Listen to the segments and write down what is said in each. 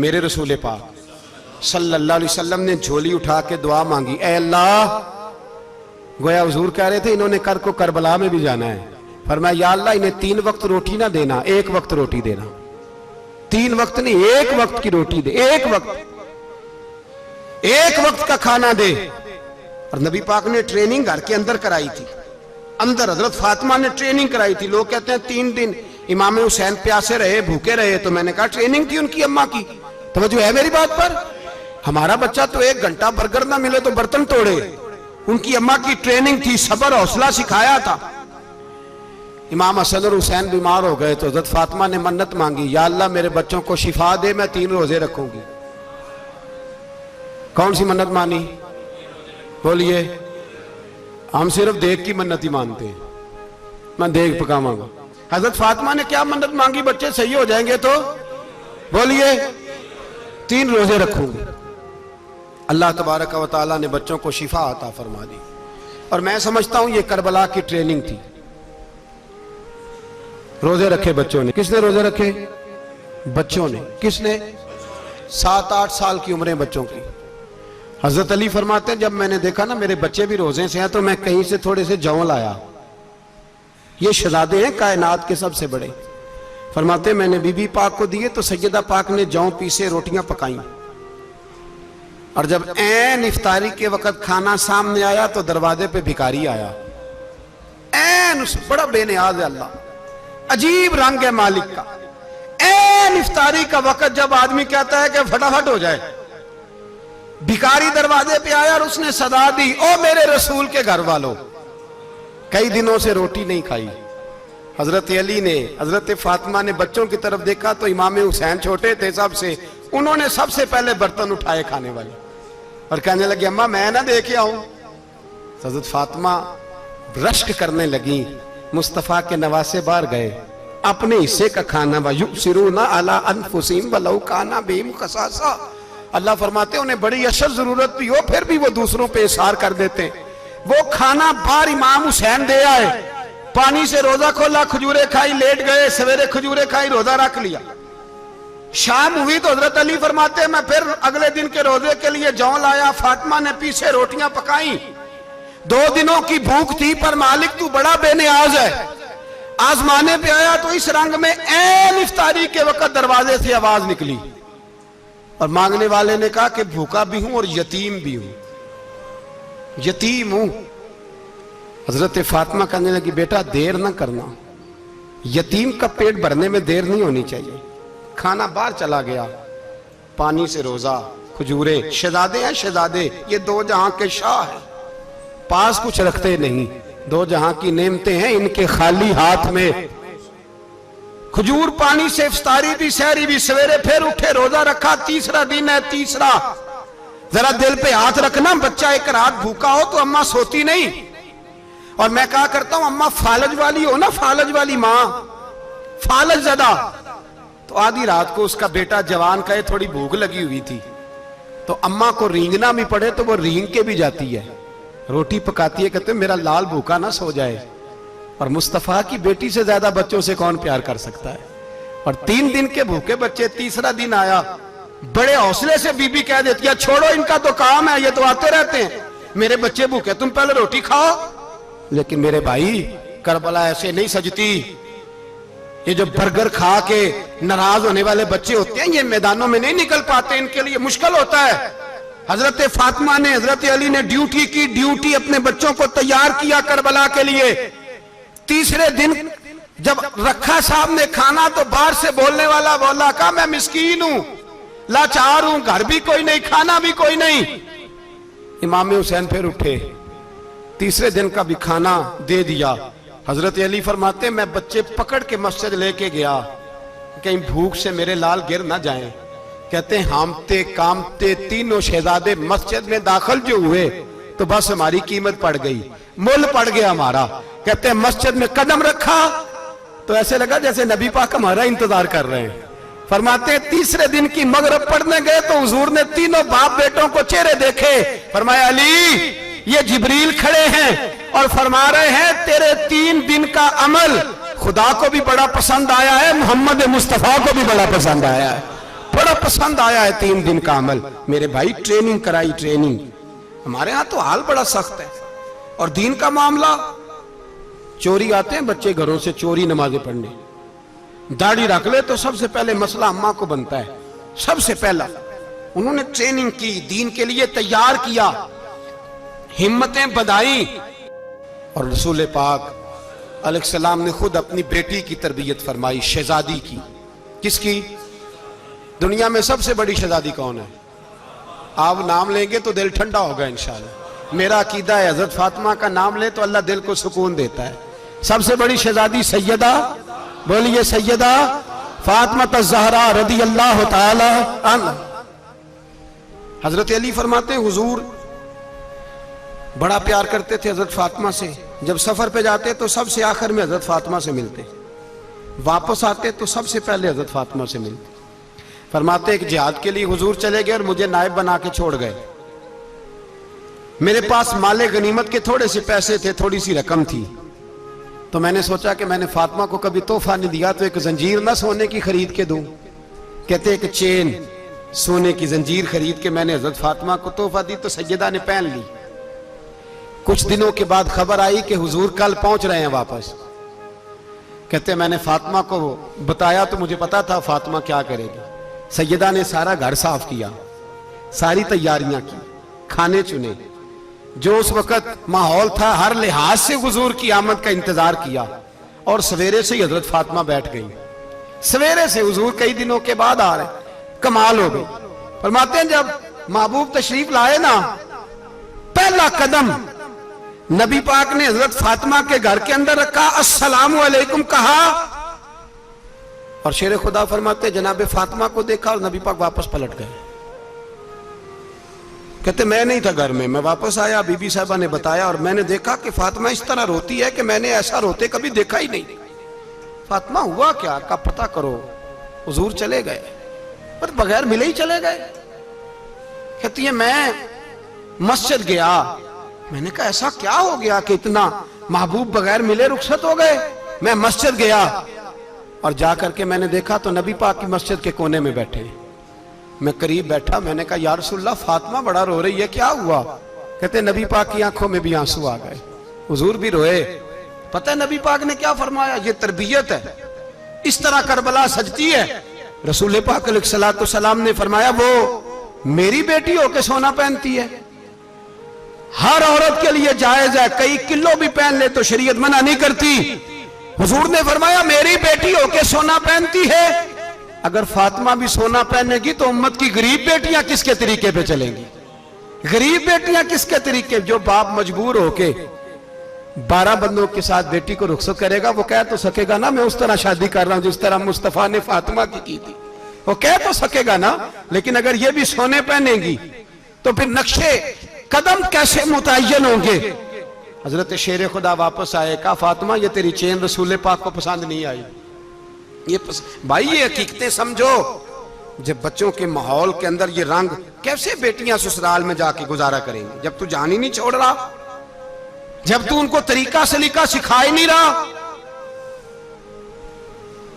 मेरे रसूल पाक सल्लल्लाहु अलैहि वसल्लम ने झोली उठा के दुआ मांगी, ऐ अल्लाह, गोया हुजूर कह रहे थे इन्होंने कर को करबला में भी जाना है। फरमाया या अल्लाह इन्हें 3 वक्त रोटी ना देना, 1 वक्त रोटी देना। 3 वक्त नहीं, 1 वक्त की रोटी दे, 1 वक्त का खाना दे। और नबी पाक ने ट्रेनिंग घर के अंदर कराई थी, अंदर हजरत फातिमा ने ट्रेनिंग कराई थी। लोग कहते हैं 3 दिन इमाम हुसैन प्यासे रहे, भूखे रहे, तो मैंने कहा ट्रेनिंग थी उनकी अम्मा की। तवज्जो है मेरी बात पर? हमारा बच्चा तो 1 घंटा बर्गर ना मिले तो बर्तन तोड़े, उनकी अम्मा की ट्रेनिंग थी, सब्र हौसला सिखाया था। इमाम हसन और हुसैन बीमार हो गए तो हजरत फातिमा ने मन्नत मांगी, या अल्लाह मेरे बच्चों को शिफा दे, मैं 3 रोजे रखूंगी। कौन सी मन्नत मानी? बोलिए। हम सिर्फ देख की मन्नत ही मानते हैं, मैं देख पकावांगा। हजरत फातिमा ने क्या मन्नत मांगी? बच्चे सही हो जाएंगे तो बोलिए 3 रोजे रखूंगी। अल्लाह तबारक व तआला ने बच्चों को शिफा अता फरमा दी। और मैं समझता हूं ये करबला की ट्रेनिंग थी। रोजे रखे बच्चों ने। किसने रोजे रखे? बच्चों ने। किसने? 7-8 साल की उम्रें बच्चों की। हजरत अली फरमाते हैं जब मैंने देखा ना मेरे बच्चे भी रोजे से हैं तो मैं कहीं से थोड़े से जौ लाया। ये शहजादे हैं कायनात के सबसे बड़े। फरमाते मैंने बीबी पाक को दिए तो सैयदा पाक ने जौ पीसे रोटियां पकाई। और जब ऐन इफ्तारी के वक्त खाना सामने आया तो दरवाजे पे भिखारी आया। ऐन उस बड़ा बेनियाज है अल्लाह, अजीब रंग है मालिक का। ऐन इफ्तारी का वक्त जब आदमी कहता है कि फटाफट हो जाए, भिखारी दरवाजे पे आया और उसने सदा दी, ओ मेरे रसूल के घर वालों, कई दिनों से रोटी नहीं खाई। हजरत अली ने, हजरत फातिमा ने बच्चों की तरफ देखा तो इमाम हुसैन छोटे थे सबसे, उन्होंने सबसे पहले बर्तन उठाए खाने वाले और कहने लगे अम्मा मैं ना दे के आऊं। हजरत फातिमा रश्क करने लगी। मुस्तफा के नवासे बाहर गए, अपने हिस्से का खाना युसिरूना अला अनफुसिहिम वलौ काना बिहिम खसासा। अल्लाह फरमाते उन्हें बड़ी अशद जरूरत भी हो फिर भी वो दूसरों पे इशार कर देते। वो खाना बाहर इमाम हुसैन दे आए, पानी से रोजा खोला, खजूरें खाई, लेट गए, सवेरे खजूरें खाई, रोजा रख लिया। शाम हुई तो हजरत अली फरमाते मैं फिर अगले दिन के रोजे के लिए जौ लाया, फातिमा ने पीछे रोटियां पकाई। 2 दिनों की भूख थी पर मालिक तू बड़ा बेनियाज है। आजमाने पे आया तो इस रंग में ऐन इफ्तारी के वक्त दरवाजे से आवाज निकली और मांगने वाले ने कहा कि भूखा भी हूं और यतीम भी हूं, यतीम हूं। हजरत फातिमा कहने लगी बेटा देर ना करना, यतीम का पेट भरने में देर नहीं होनी चाहिए। खाना बाहर चला गया, पानी से रोजा, खजूरे। शहजादे हैं शहजादे, ये 2 जहां के शाह हैं, पास कुछ रखते नहीं, 2 जहां की नेमतें हैं इनके खाली हाथ में। खजूर पानी से इफ्तारी भी, सहरी भी, सवेरे फिर उठे, रोजा रखा। 3रा दिन है, 3रा। जरा दिल पे हाथ रखना, बच्चा एक रात भूखा हो तो अम्मा सोती नहीं। और मैं कहा करता हूं अम्मा फालज वाली हो ना, फालज वाली मां, फालज ज़दा। तो आधी रात को उसका बेटा जवान कहे थोड़ी भूख लगी हुई थी तो अम्मा को रींगना भी पड़े तो वो रींग के भी जाती है, रोटी पकाती है, कहते मेरा लाल भूखा ना सो जाए। और मुस्तफा की बेटी से ज्यादा बच्चों से कौन प्यार कर सकता है। और 3 दिन के भूखे बच्चे, 3रा दिन आया, बड़े हौसले से बीबी कह देती है छोड़ो इनका तो काम है, ये तो आते रहते हैं, मेरे बच्चे भूखे, तुम पहले रोटी खाओ। लेकिन मेरे भाई करबला ऐसे नहीं सजती। ये जो बर्गर खा के नाराज होने वाले बच्चे होते हैं ये मैदानों में नहीं निकल पाते, इनके लिए मुश्किल होता है। हजरत फातिमा ने, हजरत अली ने ड्यूटी की, ड्यूटी अपने बच्चों को तैयार किया करबला के लिए। 3रे दिन जब रखा साहब ने खाना तो बाहर से बोलने वाला बोला कहा मैं मिस्कीन हूं, लाचार हूं, घर भी कोई नहीं, खाना भी कोई नहीं। इमाम हुसैन फिर उठे, 3रे दिन का भी खाना दे दिया। हजरत अली फरमाते मैं बच्चे पकड़ के मस्जिद लेके गया, कहीं भूख से मेरे लाल गिर ना जाएं। कहते हामते कामते तीनों शहजादे मस्जिद में दाखिल जो हुए तो बस हमारी कीमत पड़ गई, मुल पड़ गया हमारा। कहते मस्जिद में कदम रखा तो ऐसे लगा जैसे नबी पाक हमारा इंतजार कर रहे हैं। फरमाते 3रे दिन की मगरिब पढ़ने गए तो हुजूर ने तीनों बाप बेटों को चेहरे देखे। फरमाया अली ये जिब्रील खड़े हैं और फरमा रहे हैं तेरे 3 दिन का अमल खुदा को भी बड़ा पसंद आया है, मोहम्मद मुस्तफा को भी बड़ा पसंद आया है। बड़ा पसंद आया है 3 दिन का अमल। मेरे भाई ट्रेनिंग कराई, ट्रेनिंग। हमारे यहां तो हाल बड़ा सख्त है। और दीन का मामला, चोरी आते हैं बच्चे घरों से चोरी नमाजें पढ़ने, दाढ़ी रख ले तो सबसे पहले मसला अम्मा को बनता है। सबसे पहला उन्होंने ट्रेनिंग की, दीन के लिए तैयार किया, हिम्मतें बधाई। और रसूल पाक अलैहिस्सलाम ने खुद अपनी बेटी की तरबियत फरमाई, शहजादी की। किसकी? दुनिया में सबसे बड़ी शहजादी कौन है? आप नाम लेंगे तो दिल ठंडा होगा इंशाअल्लाह। मेरा अकीदा है हजरत फातिमा का नाम ले तो अल्लाह दिल को सुकून देता है। सबसे बड़ी शहजादी सैयदा, बोलिए सैयदा फातिमा ज़हरा रदी अल्लाह ताला अन्हा। हजरत अली फरमाते हैं हुजूर बड़ा प्यार करते थे हजरत फातिमा से। जब सफर पे जाते तो सबसे आखिर में हजरत फातिमा से मिलते, वापस आते तो सबसे पहले हजरत फातिमा से मिलते। फरमाते कि जिहाद के लिए हुजूर चले गए और मुझे नायब बना के छोड़ गए। मेरे पास माले गनीमत के थोड़े से पैसे थे, थोड़ी सी रकम थी, तो मैंने सोचा कि मैंने फातिमा को कभी तोहफा नहीं दिया तो एक जंजीर ना सोने की खरीद के दूं। कहते एक चेन सोने की जंजीर खरीद के मैंने हजरत फातिमा को तोहफा दी तो सैयदा ने पहन ली। कुछ दिनों के बाद खबर आई कि हुजूर कल पहुंच रहे हैं वापस। कहते मैंने फातिमा को बताया तो मुझे पता था फातिमा क्या करेगी। सैयदा ने सारा घर साफ किया, सारी तैयारियां की, खाने चुने, जो उस वक्त माहौल था हर लिहाज से हुजूर की आमद का इंतजार किया। और सवेरे से ही हजरत फातिमा बैठ गई। सवेरे से हुजूर कई दिनों के बाद आ रहे, कमाल हो गई। फरमाते हैं जब महबूब तशरीफ लाए ना, पहला कदम नबी पाक ने हजरत फातिमा के घर के अंदर रखा, अस्सलामु अलैकुम कहा। और शेर खुदा फरमाते जनाबे फातिमा को देखा और नबी पाक वापस पलट गए। कहते मैं नहीं था घर में, मैं वापस आया, बीबी साहबा ने बताया और मैंने देखा कि फातिमा इस तरह रोती है कि मैंने ऐसा रोते कभी देखा ही नहीं। फातिमा हुआ क्या का पता करो। हुजूर चले गए, पर बगैर मिले ही चले गए। कहती है मैं मस्जिद गया, मैंने कहा ऐसा क्या हो गया कि इतना महबूब बगैर मिले रुखसत हो गए। मैं मस्जिद गया और जाकर के मैंने देखा तो नबी पाक की मस्जिद के कोने में बैठे। मैं करीब बैठा, मैंने कहा या रसूलल्लाह फातिमा बड़ा रो रही है, क्या हुआ? कहते नबी पाक की आंखों में भी आंसू आ गए, हुजूर भी रोए। पता है नबी पाक ने क्या फरमाया? ये तरबियत है, इस तरह करबला सजती है। रसूल पाक अलैहिस्सलाम ने फरमाया वो मेरी बेटी होके सोना पहनती है। हर औरत के लिए जायज है, कई किलो भी पहन ले तो शरीयत मना नहीं करती। हुजूर ने फरमाया मेरी बेटी होके सोना पहनती है। अगर फातिमा भी सोना पहनेगी तो उम्मत की गरीब बेटियां किसके तरीके पे चलेंगी? गरीब बेटियां किसके तरीके? जो बाप मजबूर होके 12 बंदों के साथ बेटी को रुखसत करेगा वो कह तो सकेगा ना मैं उस तरह शादी कर रहा हूं जिस तरह मुस्तफा ने फातिमा की थी, वो कह तो सकेगा ना। लेकिन अगर ये भी सोने पहनेगी तो फिर नक्शे कदम कैसे मुतय्यन होंगे? हजरत शेर खुदा वापस आए, कहा फातिमा ये तेरी चेन रसूल पाक को पसंद नहीं आई। भाई ये हकीकतें समझो। जब बच्चों के माहौल के अंदर ये रंग, कैसे बेटियां ससुराल में जाके गुजारा करेंगी जब तू जान ही नहीं छोड़ रहा, जब तू उनको तरीका सलीका सिखा ही नहीं रहा।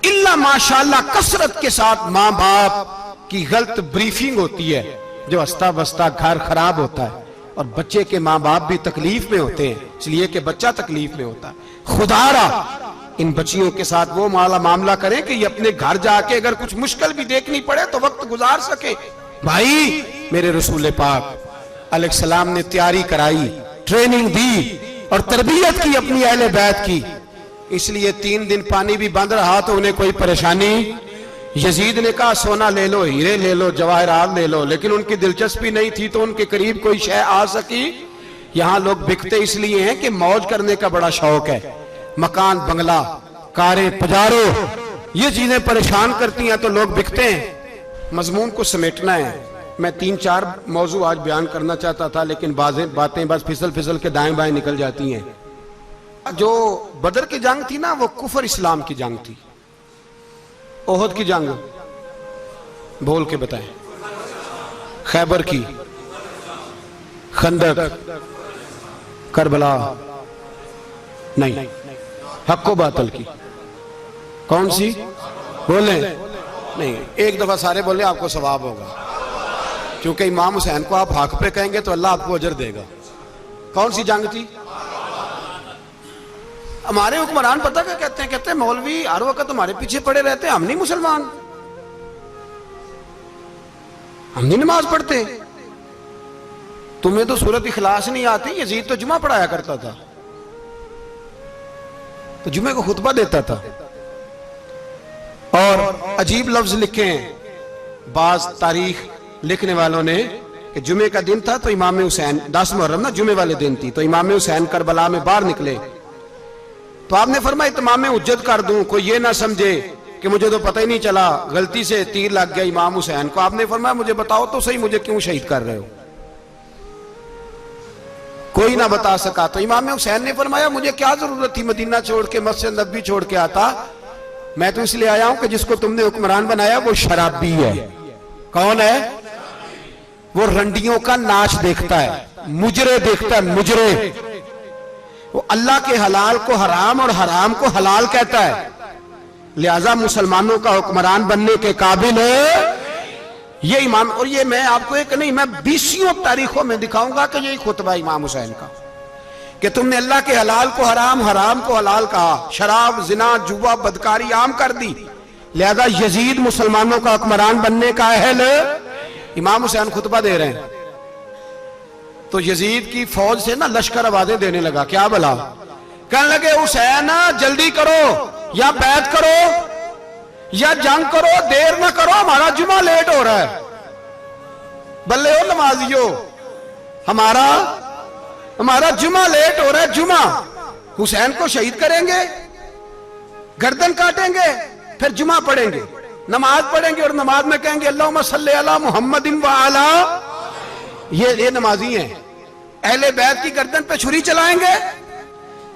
इल्ला माशाअल्लाह कसरत के साथ मां बाप की गलत ब्रीफिंग होती है, जो हंसता बसता घर खराब होता है और बच्चे के मां बाप भी तकलीफ में होते हैं, इसलिए कि बच्चा तकलीफ में होता है। खुदारा इन बच्चियों के साथ वो मामला करें कि ये अपने घर जाके अगर कुछ मुश्किल भी देखनी पड़े तो वक्त गुजार सके। भाई मेरे रसूल पाक अलैहिस्सलाम ने तैयारी कराई, ट्रेनिंग दी और तरबियत की अपनी अहले बैत की। इसलिए 3 दिन पानी भी बंद रहा तो उन्हें कोई परेशानी। यजीद ने कहा सोना ले लो, हीरे ले लो, जवाहरात ले लो, लेकिन उनकी दिलचस्पी नहीं थी तो उनके करीब कोई शय आ सकी। यहां लोग बिकते इसलिए हैं कि मौज करने का बड़ा शौक है। मकान, बंगला, कारें, पजारो, ये चीजें परेशान करती हैं तो लोग बिकते हैं। मजमून को समेटना है। मैं 3-4 मौजू आज बयान करना चाहता था लेकिन बातें बस फिसल फिसल के दाएं बाएं निकल जाती हैं। जो बदर की जंग थी ना वो कुफर इस्लाम की जंग थी। ओहद की जंग बोल के बताएं। खैबर की, खंदक, करबला नहीं, हक्को बातल की। कौन सी बोले? नहीं, एक दफा सारे बोले आपको सवाब होगा, क्योंकि इमाम हुसैन को आप हक पे कहेंगे तो अल्लाह आपको अजर देगा। कौन सी जंग थी? हमारे हुक्मरान पता क्या कहते हैं? कहते हैं मौलवी हर वक्त हमारे पीछे पड़े रहते हैं, हम नहीं मुसलमान, हम नहीं नमाज पढ़ते। तुम्हें तो सूरत इखलास नहीं आती। यजीद तो जुमा पढ़ाया करता था, तो जुमे को खुतबा देता था। और अजीब लफ्ज लिखे हैं बाज तारीख लिखने वालों ने कि जुमे का दिन था तो इमाम हुसैन, 10 मुहर्रम ना जुमे वाले दिन थी, तो इमाम हुसैन करबला में बाहर निकले, तो आपने फरमाया इत्माम हुज्जत कर दूं, कोई ये ना समझे कि मुझे तो पता ही नहीं चला, गलती से तीर लग गया इमाम हुसैन को। आपने फरमाया मुझे बताओ तो सही, मुझे क्यों शहीद कर रहे हो? कोई ना बता सका, तो इमाम हुसैन ने फरमाया मुझे क्या जरूरत थी मदीना छोड़ के, मस्जिद नबी छोड़ के आता, मैं तो इसलिए आया हूं कि जिसको तुमने हुक्मरान बनाया वो शराबी है। कौन है वो? रंडियों का नाच देखता है, मुजरे देखता है, मुजरे। वो अल्लाह के हलाल को हराम और हराम को हलाल कहता है, लिहाजा मुसलमानों का हुक्मरान बनने के काबिल है ये इमाम। और ये मैं आपको एक नहीं, मैं 20 तारीखों में दिखाऊंगा कि यही खुतबा इमाम हुसैन का, कि तुमने अल्लाह के हलाल को हराम, हराम को हलाल कहा, शराब, जिना, जुआ, बदकारी आम कर दी, लिहाजा यजीद मुसलमानों का हुक्मरान बनने का अहल है। इमाम हुसैन खुतबा दे रहे हैं, तो यजीद की फौज से ना लश्कर आवाजें देने लगा, क्या भला? कहने लगे हुसैन जल्दी करो, या बैत करो या जंग करो, देर ना करो, हमारा जुमा लेट हो रहा है। बल्ले हो नमाजियो, हमारा जुमा लेट हो रहा है। जुमा हुसैन को शहीद करेंगे, गर्दन काटेंगे, फिर जुमा पढ़ेंगे, नमाज पढ़ेंगे और नमाज में कहेंगे अल्लाहुम्मा सल्ली अला मुहम्मदिन व अला, ये नमाजी हैं। अहले बैत की गर्दन पे छुरी चलाएंगे,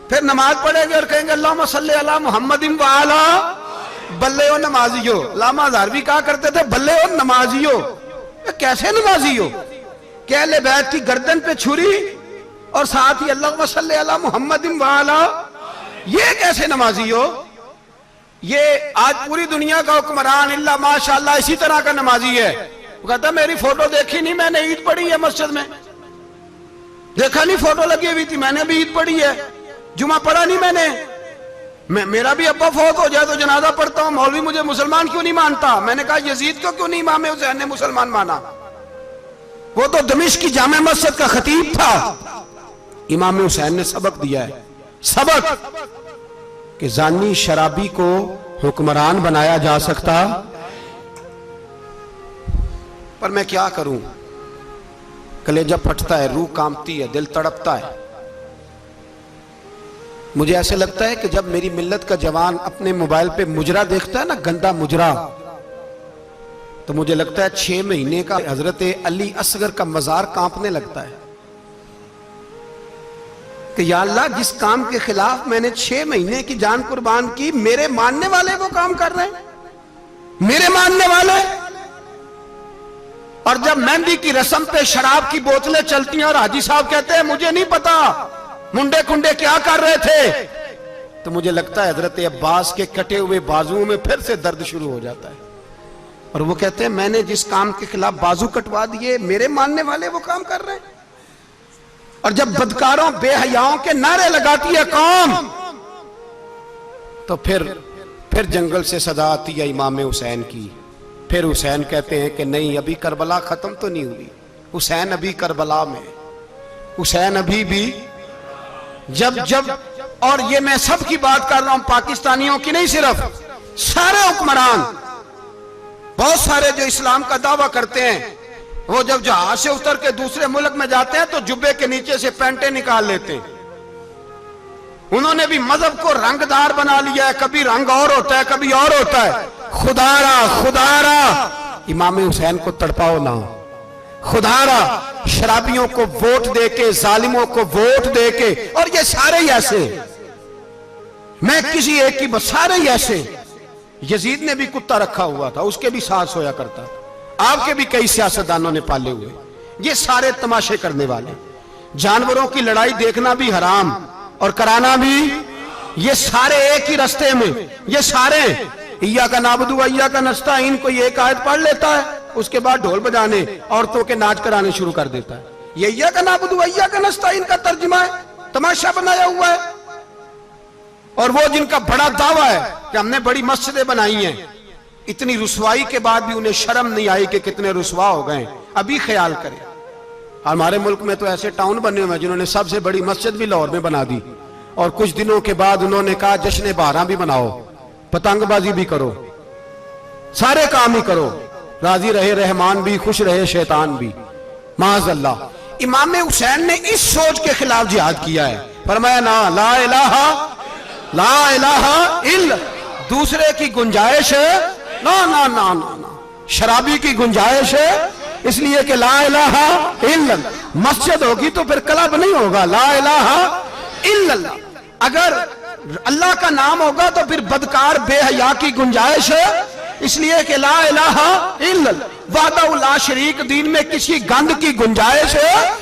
फिर नमाज पढ़ेंगे और कहेंगे अल्लाहुम्मा सल्ली अला मुहम्मदिन व अला, बल्ले हो नमाजियो। लामा हज़ारवी कहा करते थे बल्ले हो नमाजियो। कैसे नमाजियो? कि अहले बैत की गर्दन पे छुरी और साथ ही अल्लाहुम्मा सल्ली अला मुहम्मदिन व अला, ये कैसे नमाजियो? ये आज पूरी दुनिया का हुक्मरान इल्ला माशाअल्लाह इसी तरह का नमाजी है। वो कहता मेरी फोटो देखी नहीं, मैंने ईद पढ़ी है मस्जिद में, देखा नहीं फोटो लगी हुई थी, मैंने भी ईद पढ़ी है, जुमा पढ़ा नहीं मैंने, मेरा भी अब्बा फौत हो जाए तो जनाजा पढ़ता हूं, मौलवी मुझे मुसलमान क्यों नहीं मानता? मैंने कहा यजीद को क्यों नहीं इमाम हुसैन ने मुसलमान माना? वो तो दमिश्क की जामे मस्जिद का खतीब था। इमाम हुसैन ने सबक दिया है, सबक कि जानी शराबी को हुक्मरान बनाया जा सकता, पर मैं क्या करूं, कलेजा फटता है, रूह कांपती है, दिल तड़पता है। मुझे ऐसे लगता है कि जब मेरी मिल्लत का जवान अपने मोबाइल पे मुजरा देखता है ना, गंदा मुजरा, तो मुझे लगता है 6 महीने का हजरत अली असगर का मजार कांपने लगता है कि या अल्लाह जिस काम के खिलाफ मैंने 6 महीने की जान कुर्बान की, मेरे मानने वाले वो काम कर रहे हैं, मेरे मानने वाले। और जब मेहंदी की रस्म पे शराब की बोतलें चलती हैं और हाजी साहब कहते हैं मुझे नहीं पता मुंडे कुंडे क्या कर रहे थे, तो मुझे लगता है हजरत अब्बास के कटे हुए बाजुओं में फिर से दर्द शुरू हो जाता है। और वो कहते हैं मैंने जिस काम के खिलाफ बाजू कटवा दिए, मेरे मानने वाले वो काम कर रहे हैं। और जब बदकारों बेहयाओं के नारे लगाती है कौम, तो फिर जंगल से सदा आती है इमाम हुसैन की। फिर हुसैन कहते हैं कि नहीं, अभी करबला खत्म तो नहीं हुई, हुसैन अभी करबला में, हुसैन अभी भी जब और ये मैं सब की बात कर रहा हूं, पाकिस्तानियों की नहीं, सिर्फ सारे हुक्मरान, बहुत सारे जो इस्लाम का दावा करते हैं, वो जब जहाज से उतर के दूसरे मुल्क में जाते हैं तो जुब्बे के नीचे से पैंटें निकाल लेते हैं। उन्होंने भी मजहब को रंगदार बना लिया है, कभी रंग और होता है कभी और होता है। खुदारा इमाम हुसैन को तड़पाओ ना, खुदारा शराबियों को वोट देके, जालिमों को वोट देके, और ये सारे ही ऐसे, मैं किसी एक की, सारे ही ऐसे। यजीद ने भी कुत्ता रखा हुआ था, उसके भी साथ सोया करता था, आपके भी कई सियासतदानों ने पाले हुए। ये सारे तमाशे करने वाले, जानवरों की लड़ाई देखना भी हराम और कराना भी, ये सारे एक ही रास्ते में, ये सारे इय्या का नाबुदु व इय्या का नस्ताईन कोई एक आयत पढ़ लेता है, उसके बाद ढोल बजाने औरतों के नाच कराने शुरू कर देता है। ये इय्या का नाबुदु व इय्या का नस्ताईन का तर्जुमा है, तमाशा बनाया हुआ है। और वो जिनका बड़ा दावा है कि हमने बड़ी मस्जिदें बनाई हैं, इतनी रुसवाई के बाद भी उन्हें शर्म नहीं आई कि कितने रुसवा हो गए। अभी ख्याल करें, हमारे मुल्क में तो ऐसे टाउन बने हुए हैं जिन्होंने सबसे बड़ी मस्जिद भी लाहौर में बना दी, और कुछ दिनों के बाद उन्होंने कहा जश्न बहारा भी बनाओ, पतंगबाजी भी करो, सारे काम ही करो, राजी रहे रहमान भी, खुश रहे शैतान भी। माज़अल्लाह, इमाम हुसैन ने इस सोच के खिलाफ जिहाद किया है। फरमाया ना ला इलाहा इल्ला, दूसरे की गुंजाइश है ना ना ना ना ना, शराबी की गुंजाइश है, इसलिए कि ला इलाहा इल्लल्लाह। मस्जिद होगी तो फिर क्लब नहीं होगा, ला इलाहा इल्लल्लाह। अगर अल्लाह का नाम होगा तो फिर बदकार बेहया की गुंजाइश है, इसलिए कि ला इलाहा इल्लल्लाह। वहदहु ला शरीक, दीन में किसी गंद की गुंजाइश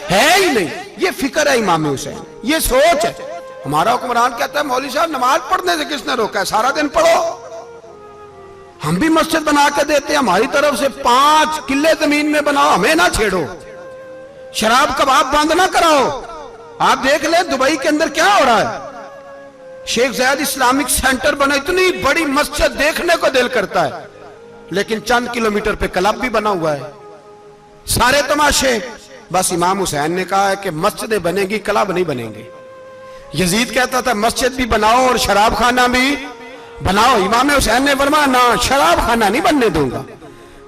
है ही नहीं। ये फिक्र है इमाम हुसैन, ये सोच है। हमारा हुक्मरान कहता है मौलवी साहब नमाज पढ़ने से किसने रोका है, सारा दिन पढ़ो। हम भी मस्जिद बना के देते हैं, हमारी तरफ से 5 किले जमीन में बनाओ, हमें ना छेड़ो। शराब कबाब बंद ना कराओ। आप देख ले दुबई के अंदर क्या हो रहा है, शेख ज़ायद इस्लामिक सेंटर बना, इतनी बड़ी मस्जिद देखने को दिल करता है, लेकिन चंद किलोमीटर पे क्लब भी बना हुआ है, सारे तमाशे। बस इमाम हुसैन ने कहा है कि मस्जिदें बनेगी, क्लब नहीं बनेंगे। यजीद कहता था मस्जिद भी बनाओ और शराब खाना भी बनाओ। इमाम हुसैन ने फरमाया ना, शराब खाना नहीं बनने दूंगा।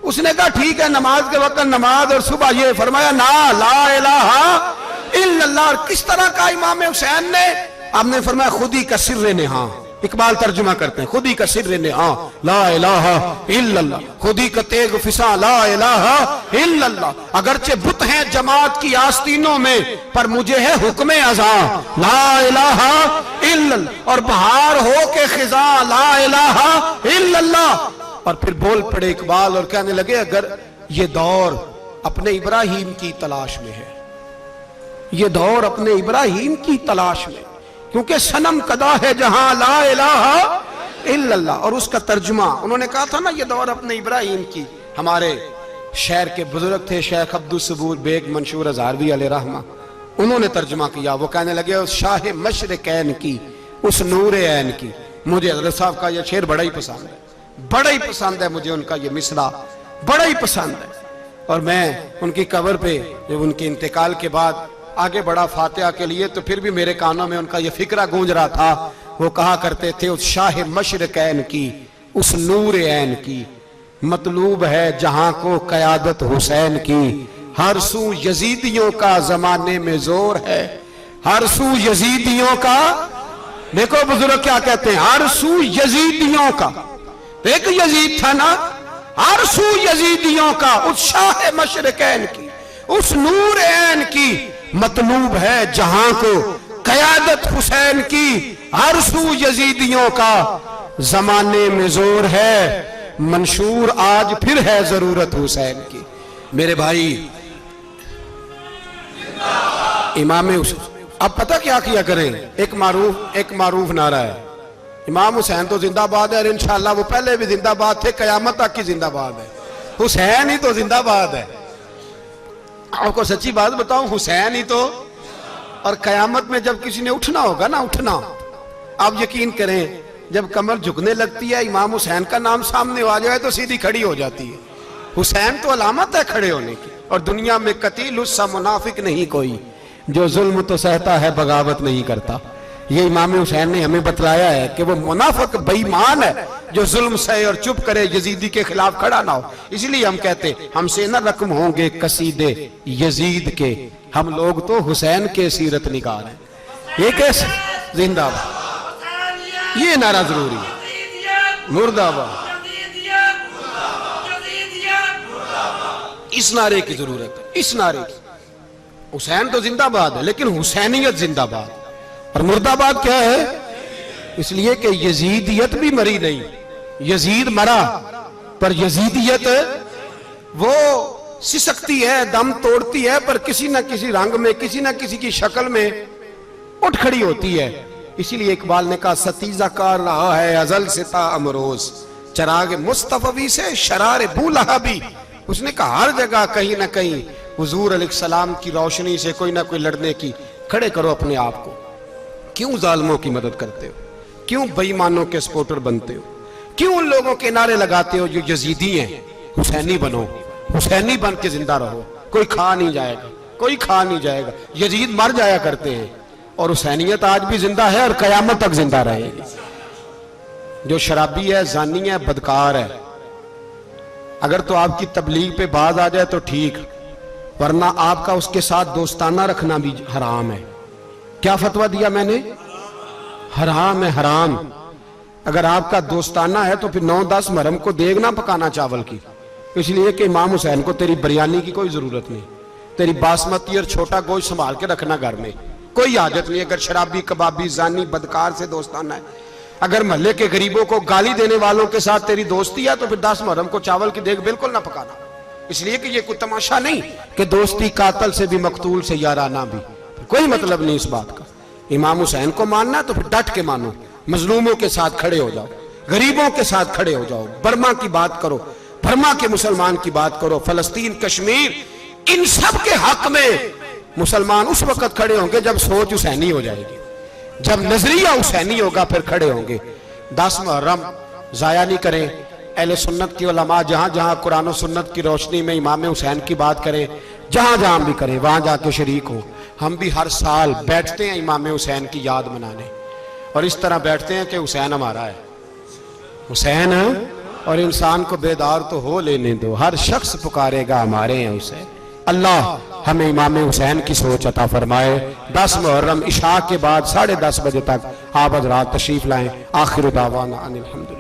उसने कहा ठीक है, नमाज के वक्त नमाज और सुबह ये। फरमाया ना ला इलाहा इल्लल्लाह। किस तरह का इमाम हुसैन ने, आपने फरमाया खुद ही का सिर्रे ने, हाँ इकबाल तर्जुमा करते हैं, खुद ही का सिर्रे ने, हाँ ला इलाहा इल्लल्लाह, खुद ही का तेग फिसा ला इलाहा इल्लल्लाह। अगरचे बुत हैं जमात की आस्तीनों में, पर मुझे है हुक्म अज़ा ला इलाहा इल्लल्लाह। और बहार हो के खिजा ला इलाहा इल्लल्लाह। और फिर बोल पड़े इकबाल और कहने लगे अगर ये दौर अपने इब्राहिम की तलाश में है, ये दौर अपने इब्राहिम की तलाश में, क्योंकि सनम कदा है जहां ला इलाहा इल्लल्लाह। और उसका तर्जुमा उन्होंने कहा था ना, ये दौर अपने इब्राहिम की। हमारे शहर के बुजुर्ग थे शेख अब्दुल सबूर बेग मंशूर हज़ारवी अलैहि रहमा, उन्होंने तर्जुमा किया। वो कहने लगे उस शाह मशरिकैन की, उस नूर ऐन की। मुझे हज़रत साहब का ये शेर बड़ा ही पसंद है, बड़ा ही पसंद है मुझे, उनका ये मिसरा बड़ा ही पसंद है। और मैं उनकी कब्र पे जब उनके इंतकाल के बाद आगे बढ़ा फातिहा के लिए, तो फिर भी मेरे कानों में उनका यह फिक्रा गूंज रहा था। वो कहा करते थे उस शाह मशरिकैन की, उस नूर ऐन की, मतलूब है जहां को क़यादत हुसैन की। हर सू यजीदियों का जमाने में जोर है, हर सू यजीदियों का। देखो बुजुर्ग क्या कहते हैं, हर सू यजीदियों का। एक यजीद था ना, हर सू यजीदियों का, उस शाह मशरिकैन की, उस नूर ऐन की, मतलूब है जहां को क़यादत हुसैन की। हर सू यजीदियों का जमाने में जोर है, मंशूर आज फिर है जरूरत हुसैन की। मेरे भाई इमाम हुसैन, अब पता क्या किया करें, एक मारूफ नारा है, इमाम हुसैन तो जिंदाबाद है, और इंशाअल्लाह वो पहले भी जिंदाबाद थे, कयामत तक की जिंदाबाद है। हुसैन ही तो जिंदाबाद है। आपको सच्ची बात बताऊं, हुसैन ही तो। और कयामत में जब किसी ने उठना होगा ना, उठना, आप यकीन करें जब कमर झुकने लगती है, इमाम हुसैन का नाम सामने आ जाए तो सीधी खड़ी हो जाती है। हुसैन तो अलामत है खड़े होने की। और दुनिया में कतील उससा मुनाफिक नहीं कोई, जो जुल्म तो सहता है बगावत नहीं करता। ये इमाम हुसैन ने हमें बतलाया है कि वो मुनाफिक बेईमान है जो जुल्म सहे और चुप करे, यजीदी के खिलाफ खड़ा ना हो। इसलिए हम कहते हमसे न रकम होंगे कसीदे यजीद के, हम लोग तो हुसैन के सीरत निगार हैं। ये कैसे जिंदाबाद, ये नारा जरूरी है, मुर्दाबाद, इस नारे की जरूरत है, इस नारे की। हुसैन तो जिंदाबाद है, लेकिन हुसैनियत जिंदाबाद। और मुर्दाबाद क्या है, इसलिए कि यजीदियत भी मरी नहीं, यजीद मरा, पर यजीदियत वो सिसकती है, दम तोड़ती है, पर किसी न किसी रंग में, किसी न किसी की शक्ल में उठ खड़ी होती है। इसीलिए इकबाल ने कहा सतीजा कार रहा है अजल से ता अमरोज, चराग मुस्तफवी से शरार बूलहा भी। उसने कहा हर जगह कहीं ना कहीं हुजूर अलैहिस्सलाम की रोशनी से कोई ना कोई लड़ने की। खड़े करो अपने आप को। क्यों जालिमों की मदद करते हो? क्यों बेईमानों के सपोर्टर बनते हो? क्यों उन लोगों के नारे लगाते हो जो यजीदी हैं? हुसैनी बनो, हुसैनी बन के जिंदा रहो। कोई खा नहीं जाएगा, कोई खा नहीं जाएगा। यजीद मर जाया करते हैं और हुसैनियत आज भी जिंदा है और कयामत तक जिंदा रहेगी। जो शराबी है, जानी है, बदकार है, अगर तो आपकी तबलीग पे बाज आ जाए तो ठीक, वरना आपका उसके साथ दोस्ताना रखना भी हराम है। क्या फतवा दिया मैंने? हराम है, हराम। अगर आपका दोस्ताना है तो फिर 9-10 मुहर्रम को देग ना पकाना चावल की, इसलिए कि इमाम हुसैन को तेरी बिरयानी की कोई जरूरत नहीं। तेरी बासमती और छोटा गोश्त संभाल के रखना घर में, कोई आदत नहीं। अगर शराबी, कबाबी, जानी, बदकार से दोस्ताना है, अगर महल्ले के गरीबों को गाली देने वालों के साथ तेरी दोस्ती है तो फिर 10 मुहर्रम को चावल की देग बिल्कुल ना पकाना। इसलिए कि ये कोई तमाशा नहीं कि दोस्ती कातल से भी, मकतूल से याराना भी, कोई मतलब नहीं इस बात का। इमाम हुसैन को मानना तो फिर डट के मानो, मजलूमों के साथ खड़े हो जाओ, गरीबों के साथ खड़े हो जाओ, बर्मा की बात करो, बर्मा के मुसलमान की बात करो, फलस्तीन, कश्मीर, इन सब के हक में मुसलमान उस वक्त खड़े होंगे जब सोच हुसैनी हो जाएगी, जब नजरिया हुसैनी होगा, फिर खड़े होंगे। 10 मुहर्रम जाया नहीं करें। अहले सुन्नत की उलमा जहां जहां कुरान और सुन्नत की रोशनी में इमाम हुसैन की बात करें, जहां जहां भी करें, वहां जाके शरीक हो। हम भी हर साल बैठते हैं इमाम हुसैन की याद मनाने, और इस तरह बैठते हैं कि हुसैन हमारा है, हुसैन है, और इंसान को बेदार तो हो लेने दो, हर शख्स पुकारेगा हमारे हैं हुसैन। अल्लाह हमें इमाम हुसैन की सोच अता फरमाए। 10 मुहर्रम इशा के बाद 10:30 बजे तक आप हज़रात तशरीफ लाएं। आखिर दावाना अनिल हम्दुलिल्लाह।